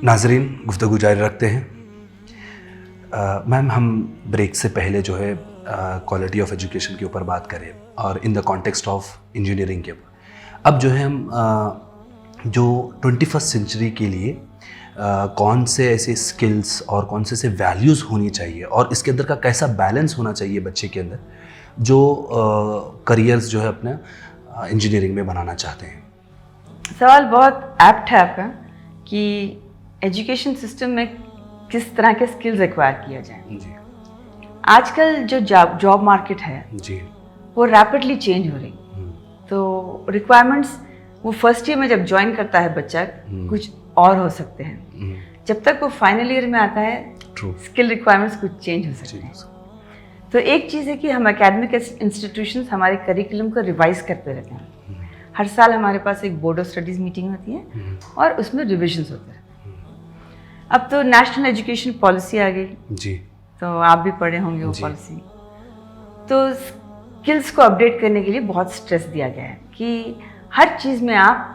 नाजरीन, गुफ्तगू जारी रखते हैं। मैम, हम ब्रेक से पहले जो है क्वालिटी ऑफ एजुकेशन के ऊपर बात करें और in the context of engineering के ऊपर। अब जो है हम जो 21st सेंचुरी के लिए कौन से ऐसे स्किल्स और कौन से ऐसे वैल्यूज़ होनी चाहिए और इसके अंदर का कैसा बैलेंस होना चाहिए बच्चे के अंदर जो करियर्स जो है अपने इंजीनियरिंग में बनाना चाहते हैं। सवाल बहुत एप्ट है आपका कि एजुकेशन सिस्टम में किस तरह के स्किल्स एक्वायर किया जाए। जी आजकल जो जॉब मार्केट है जी वो रैपिडली चेंज हो रही, तो रिक्वायरमेंट्स वो फर्स्ट ईयर में जब ज्वाइन करता है बच्चा कुछ और हो सकते हैं, जब तक वो फाइनल ईयर में आता है स्किल रिक्वायरमेंट्स कुछ चेंज हो सकते हैं। तो एक चीज़ है कि हम एकेडमिक इंस्टीट्यूशंस हमारे करिकुलम को रिवाइज करते रहते हैं। हर साल हमारे पास एक बोर्ड ऑफ स्टडीज़ मीटिंग होती है और उसमें रिविजन्स होते हैं। अब तो नेशनल एजुकेशन पॉलिसी आ गई जी, तो आप भी पढ़े होंगे वो पॉलिसी। तो स्किल्स को अपडेट करने के लिए बहुत स्ट्रेस दिया गया है कि हर चीज़ में आप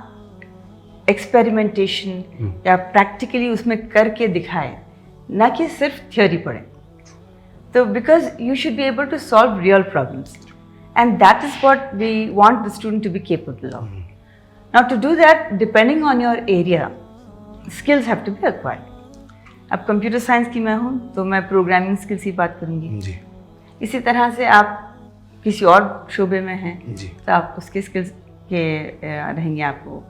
एक्सपेरिमेंटेशन या प्रैक्टिकली उसमें करके दिखाएं, ना कि सिर्फ थियोरी पढ़ें। तो because you should be able to solve real problems and that is what we want the student to be capable of. Now to do that, depending on your area, skills have to be acquired. अब computer science की मैं हूँ तो मैं programming skills की बात करूँगी जी। इसी तरह से आप किसी और शोबे में हैं जी। तो आप उसके स्किल्स के रहेंगे, आपको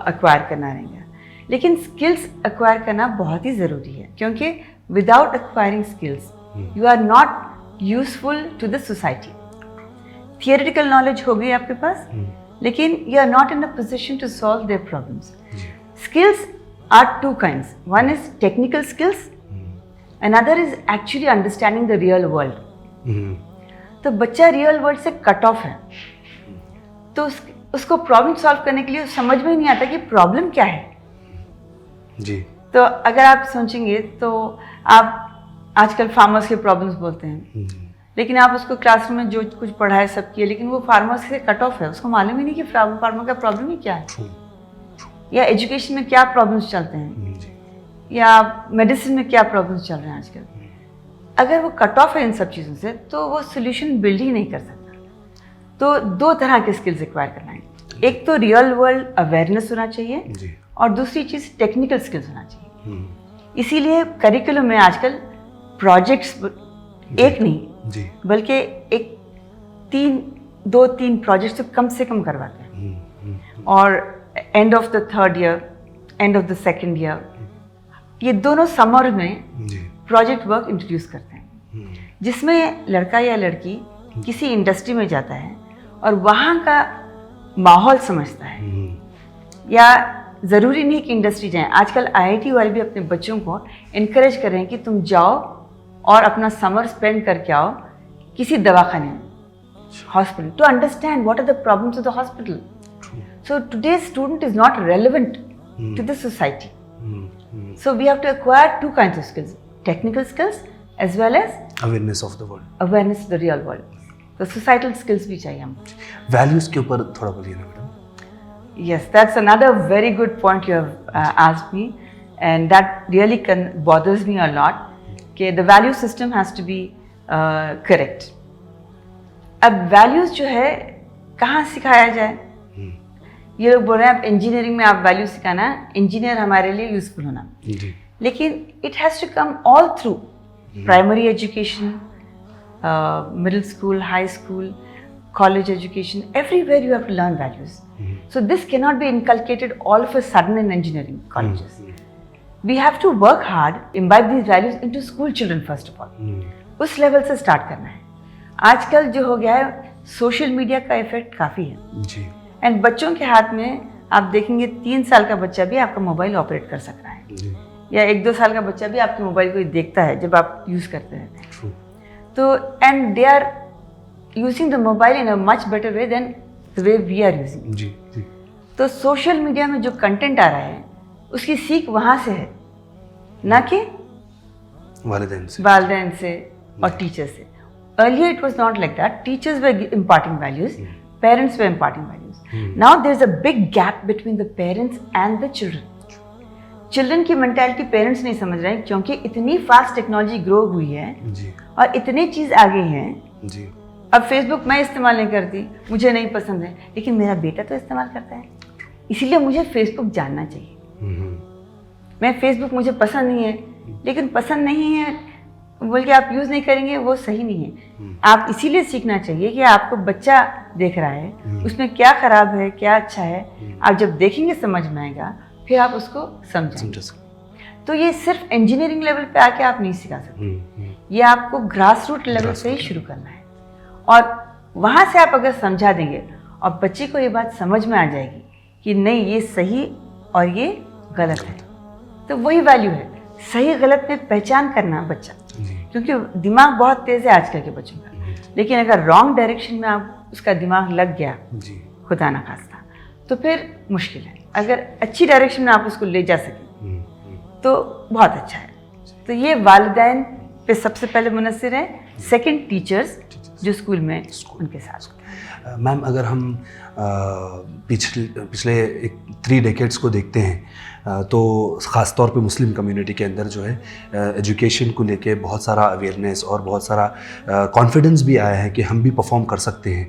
एक्वायर करना रहेगा। लेकिन स्किल्स एक्वायर करना बहुत ही ज़रूरी है, क्योंकि without acquiring skills you are not useful to the society. Theoretical knowledge हो गई आपके पास, लेकिन you are not in a position to solve their problems. Skills are two kinds, one is technical skills, another is actually understanding the real world. तो बच्चा real world से cut off है, तो उसको प्रॉब्लम सॉल्व करने के लिए समझ में ही नहीं आता कि प्रॉब्लम क्या है जी। तो अगर आप सोचेंगे तो आप आजकल फार्मर्स के प्रॉब्लम्स बोलते हैं, लेकिन आप उसको क्लासरूम में जो कुछ पढ़ाए सब किए, लेकिन वो फार्मर्स से कट ऑफ है, उसको मालूम ही नहीं कि फार्मर का प्रॉब्लम ही क्या है, या एजुकेशन में क्या प्रॉब्लम्स चलते हैं, या मेडिसिन में क्या प्रॉब्लम्स चल रहे हैं आजकल। अगर वो कट ऑफ है इन सब चीज़ों से तो वो सोल्यूशन बिल्ड ही नहीं कर सकता। तो दो तरह के स्किल्स एक्वायर करना है, एक तो रियल वर्ल्ड अवेयरनेस होना चाहिए और दूसरी चीज़ टेक्निकल स्किल्स होना चाहिए। इसीलिए करिकुलम में आजकल प्रोजेक्ट्स एक नहीं बल्कि दो तीन प्रोजेक्ट्स तो कम से कम करवाते हैं, और end of the third year, end of the second year, ये दोनों समर में प्रोजेक्ट वर्क इंट्रोड्यूस करते हैं, जिसमें लड़का या लड़की किसी इंडस्ट्री में जाता है और वहाँ का माहौल समझता है। या ज़रूरी नहीं कि इंडस्ट्री जाएं, आजकल IIT वाले भी अपने बच्चों को इनकरेज कर रहे हैं कि तुम जाओ और अपना समर स्पेंड करके आओ किसी दवाखाने में, hospital, to understand what are the problems of the hospital. So today's student is not relevant to the society, so we have to acquire two kinds of skills, technical skills as well as awareness of the world, awareness of the real world. तो societal skills भी चाहिए हमको। Values के ऊपर थोड़ा बोलिए ना madam. Yes, that's another very good point you have asked me, and that really bothers me a lot. कि the value system has to be correct. अब values जो है कहाँ सिखाया जाए? ये लोग बोल रहे हैं आप इंजीनियरिंग में आप वैल्यू सिखाना, इंजीनियर हमारे लिए यूजफुल होना, लेकिन it has to come all through primary education, middle school, high school, college education, everywhere you have to learn values. So this cannot be inculcated all of a sudden in engineering colleges. We have to work hard, imbibe these values into school children first of all. उस level से start करना है। आजकल जो हो गया है social media का इफेक्ट काफ़ी है जी, एंड बच्चों के हाथ में आप देखेंगे 3 साल का बच्चा भी आपका मोबाइल ऑपरेट कर सकता है जी, या 1-2 साल का बच्चा भी आपके मोबाइल को देखता है जब आप यूज़ करते हैं। तो and they are using the mobile in a much better way than the way we are using. जी, जी. तो सोशल मीडिया में जो कंटेंट आ रहा है उसकी सीख वहाँ से है, ना कि वालिदैन से और टीचर से। Earlier it was not like that. Teachers were imparting values, parents were imparting values. Now there is a big gap between the parents and the children. Children की मेंटालिटी पेरेंट्स नहीं समझ रहे हैं, क्योंकि इतनी फास्ट टेक्नोलॉजी ग्रो हुई है जी और इतनी चीज़ आगे हैं। जी अब फेसबुक मैं इस्तेमाल नहीं करती, मुझे नहीं पसंद है, लेकिन मेरा बेटा तो इस्तेमाल करता है, इसीलिए मुझे फेसबुक जानना चाहिए। मैं फेसबुक मुझे पसंद नहीं है, लेकिन पसंद नहीं है बोल के आप यूज़ नहीं करेंगे, वो सही नहीं है। आप इसीलिए सीखना चाहिए कि आपको बच्चा देख रहा है, उसमें क्या खराब है क्या अच्छा है, आप जब देखेंगे समझ में आएगा, फिर आप उसको समझेंगे। तो ये सिर्फ इंजीनियरिंग लेवल पे आके आप नहीं सिखा सकते, ये आपको ग्रास रूट लेवल से ही शुरू करना है। और वहाँ से आप अगर समझा देंगे और बच्चे को ये बात समझ में आ जाएगी कि नहीं ये सही और ये गलत है, तो वही वैल्यू है। सही गलत में पहचान करना बच्चा, क्योंकि दिमाग बहुत तेज है आजकल के बच्चों का, लेकिन अगर रॉन्ग डायरेक्शन में आप उसका दिमाग लग गया, खुदा ना खास्ता, तो फिर मुश्किल है। अगर अच्छी डायरेक्शन में आप उसको ले जा सकें तो बहुत अच्छा है। तो ये वालिदैन पे सबसे पहले मुनस्सिर है, सेकंड टीचर्स जो स्कूल में उनके साथ। मैम अगर हम पिछले 3 डेकेड्स को देखते हैं तो ख़ास तौर पे मुस्लिम कम्युनिटी के अंदर जो है एजुकेशन को लेके बहुत सारा अवेयरनेस और बहुत सारा कॉन्फिडेंस भी आया है कि हम भी परफॉर्म कर सकते हैं।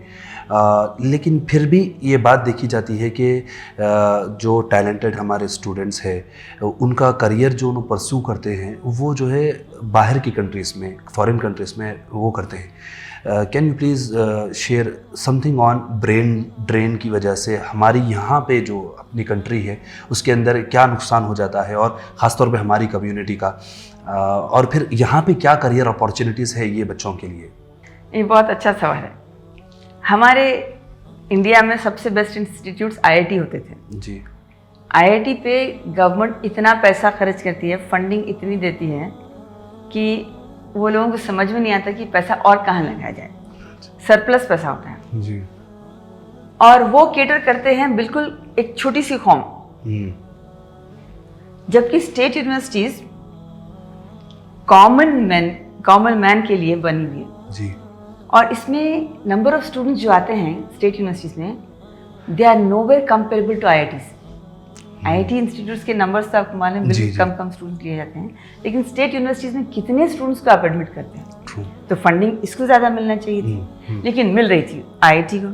लेकिन फिर भी ये बात देखी जाती है कि जो टैलेंटेड हमारे स्टूडेंट्स हैं उनका करियर जो उन्हें परस्यू करते हैं वो जो है बाहर की कंट्रीज़ में, फॉरेन कंट्रीज़ में वो करते हैं। Can you please share something on brain drain की वजह से हमारी यहाँ पे जो अपनी कंट्री है उसके अंदर क्या नुकसान हो जाता है, और ख़ास तौर पे हमारी कम्युनिटी का, और फिर यहाँ पे क्या करियर अपॉर्चुनिटीज़ है ये बच्चों के लिए? ये बहुत अच्छा सवाल है। हमारे इंडिया में सबसे बेस्ट इंस्टीट्यूट्स आईआईटी होते थे जी। आईआईटी पे गवर्नमेंट इतना पैसा खर्च करती है, फंडिंग इतनी देती है कि वो लोगों को समझ में नहीं आता कि पैसा और कहाँ लगाया जाए, सरप्लस पैसा होता है जी। और वो केटर करते हैं बिल्कुल एक छोटी सी कौम, जबकि स्टेट यूनिवर्सिटीज कॉमन मैन के लिए बनी हुई है जी। और इसमें नंबर ऑफ स्टूडेंट्स जो आते हैं स्टेट यूनिवर्सिटीज में, they are nowhere comparable to IITs. IIT institutes के नंबर्स तो आपको मालूम है, बिल्कुल कम स्टूडेंट लिए जाते हैं, लेकिन स्टेट यूनिवर्सिटीज में कितने स्टूडेंट्स को आप एडमिट करते हैं। True. तो फंडिंग इसको ज़्यादा मिलना चाहिए थी, लेकिन मिल रही थी आईआईटी को।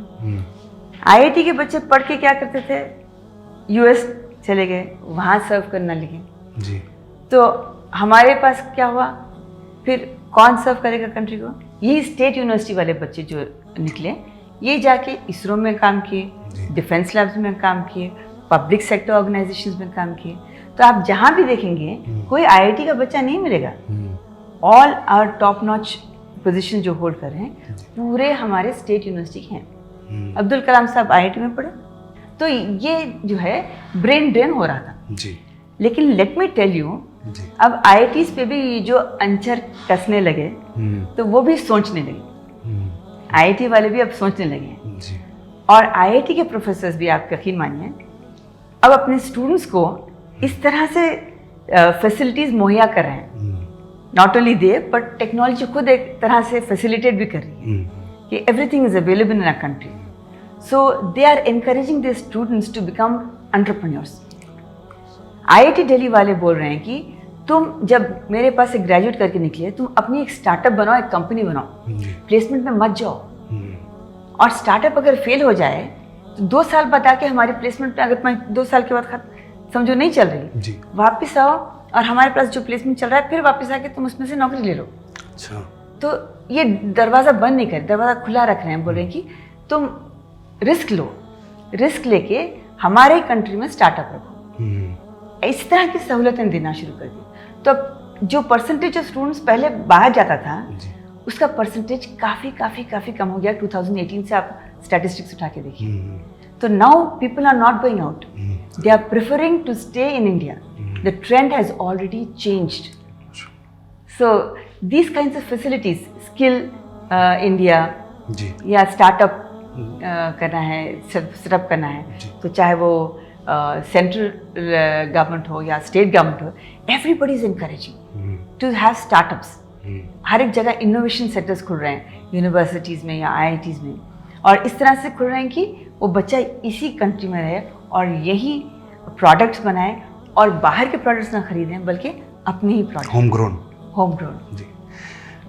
आईआईटी के बच्चे पढ़ के क्या करते थे, यूएस चले गए, वहाँ सर्व करना लगे जी। तो हमारे पास क्या हुआ, फिर कौन सर्व करेगा कंट्री को? यही स्टेट यूनिवर्सिटी वाले बच्चे जो निकले, ये जाके इसरो में काम किए, डिफेंस लैब्स में काम किए, पब्लिक सेक्टर ऑर्गेनाइजेशंस में काम किए। तो आप जहाँ भी देखेंगे कोई आईआईटी का बच्चा नहीं मिलेगा। All our top notch position जो होल्ड कर रहे हैं पूरे हमारे स्टेट यूनिवर्सिटी हैं। अब्दुल कलाम साहब आईआईटी में पढ़े, तो ये जो है ब्रेन ड्रेन हो रहा था जी। लेकिन लेट मी टेल यू, अब आईआईटीज पे भी ये जो अंचर कसने लगे तो वो भी सोचने लगे, आईआईटी वाले भी अब सोचने लगे जी। और आईआईटी के प्रोफेसर्स भी, आप यकीन मानिए, अब अपने स्टूडेंट्स को इस तरह से फैसिलिटीज़ मुहैया कर रहे हैं। Not only they but technology खुद एक तरह से फैसिलिटेट भी कर रही है कि everything is available in a country, so they are encouraging the students to become entrepreneurs. IIT Delhi वाले बोल रहे हैं कि तुम जब मेरे पास से ग्रेजुएट करके निकले, तुम अपनी एक स्टार्टअप बनाओ, एक कंपनी बनाओ, प्लेसमेंट में मत जाओ, और स्टार्टअप अगर फेल हो जाए तो 2 साल बाद आके हमारी प्लेसमेंट पे, अगर मैं 2 साल के बाद समझो नहीं चल रही, वापस आओ और हमारे पास जो प्लेसमेंट चल रहा है फिर वापस आके तुम उसमें से नौकरी ले लो। अच्छा। तो ये दरवाज़ा बंद नहीं कर, दरवाज़ा खुला रख रहे हैं, बोल रहे हैं कि तुम रिस्क लो, रिस्क लेके हमारे कंट्री में स्टार्टअप रखो। इस तरह की सहूलतें देना शुरू कर दी। तो अब जो परसेंटेज ऑफ स्टूडेंट्स पहले बाहर जाता था उसका परसेंटेज काफ़ी कम हो गया। 2018 से आप स्टैटिस्टिक्स उठा के देखिए, तो now people are not going out, they are preferring to stay in India. The trend has already changed. So these kinds of facilities, skill India या स्टार्टअप करना है, सेटअप करना है, तो चाहे वो सेंट्रल गवर्नमेंट हो या स्टेट गवर्नमेंट हो, everybody is encouraging to have startups. हर एक जगह इनोवेशन सेंटर्स खुल रहे हैं, यूनिवर्सिटीज़ में या आईआईटीज़ में, और इस तरह से खुल रहे हैं कि वो बच्चा इसी कंट्री में रहे और यही प्रोडक्ट्स बनाए और बाहर के प्रोडक्ट्स ना खरीदें बल्कि अपने ही product home grown. Home grown. जी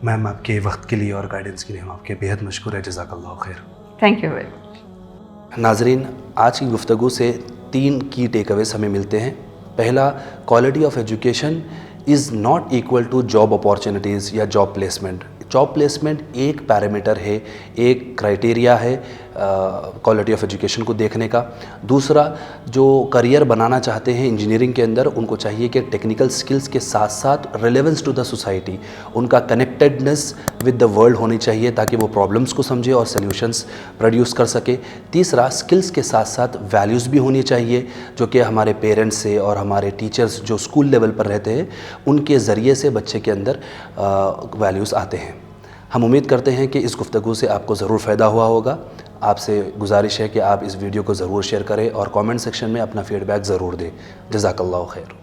मैम, आपके वक्त के लिए और गाइडेंस के लिए हम आपके बेहद मशकूर है। जज़ाकल्लाह खैर। Thank you very much. नाजरीन, आज की गुफ्तगू से 3 की टेकअवेज हमें मिलते हैं। पहला, quality of education is not equal to job opportunities या जॉब प्लेसमेंट। जॉब प्लेसमेंट एक पैरामीटर है, एक क्राइटेरिया है क्वालिटी ऑफ एजुकेशन को देखने का। दूसरा, जो करियर बनाना चाहते हैं इंजीनियरिंग के अंदर, उनको चाहिए कि टेक्निकल स्किल्स के साथ साथ रिलेवेंस टू द सोसाइटी, उनका कनेक्टेडनेस विद द वर्ल्ड होनी चाहिए ताकि वो प्रॉब्लम्स को समझे और सल्यूशंस प्रोड्यूस कर सके। तीसरा, स्किल्स के साथ साथ वैल्यूज़ भी होनी चाहिए जो कि हमारे पेरेंट्स से और हमारे टीचर्स जो स्कूल लेवल पर रहते हैं उनके ज़रिए से बच्चे के अंदर वैल्यूज़ आते हैं। हम उम्मीद करते हैं कि इस गुफ्तगू से आपको ज़रूर फ़ायदा हुआ होगा। आपसे गुजारिश है कि आप इस वीडियो को ज़रूर शेयर करें और कमेंट सेक्शन में अपना फ़ीडबैक ज़रूर दें। जज़ाकल्लाह खैर।